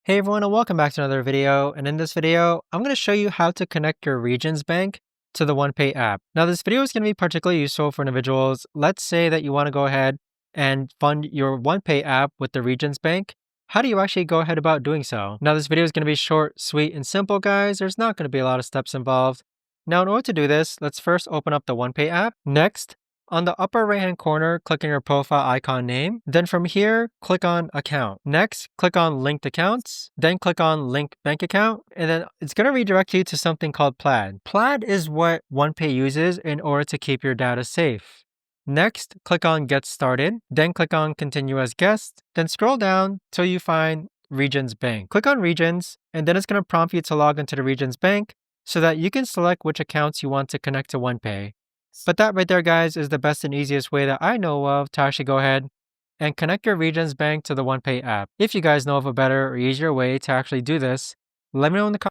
Hey everyone, and welcome back to another video. And in this video, I'm going to show you how to connect your Regions Bank to the OnePay app. Now, this video is going to be particularly useful for individuals. Let's say that you want to go ahead and fund your OnePay app with the Regions Bank. How do you actually go ahead about doing so? Now, this video is going to be short, sweet, and simple, guys. There's not going to be a lot of steps involved. Now, in order to do this, let's first open up the OnePay app. Next, on the upper right hand corner, click on your profile icon name. Then from here, click on account. Next, click on linked accounts. Then click on link bank account. And then it's going to redirect you to something called Plaid. Plaid is what OnePay uses in order to keep your data safe. Next, click on get started. Then click on continue as guest. Then scroll down till you find Regions Bank. Click on Regions, and then it's going to prompt you to log into the Regions Bank so that you can select which accounts you want to connect to OnePay. But that right there, guys, is the best and easiest way that I know of to actually go ahead and connect your Regions Bank to the OnePay app. If you guys know of a better or easier way to actually do this, let me know in the comments.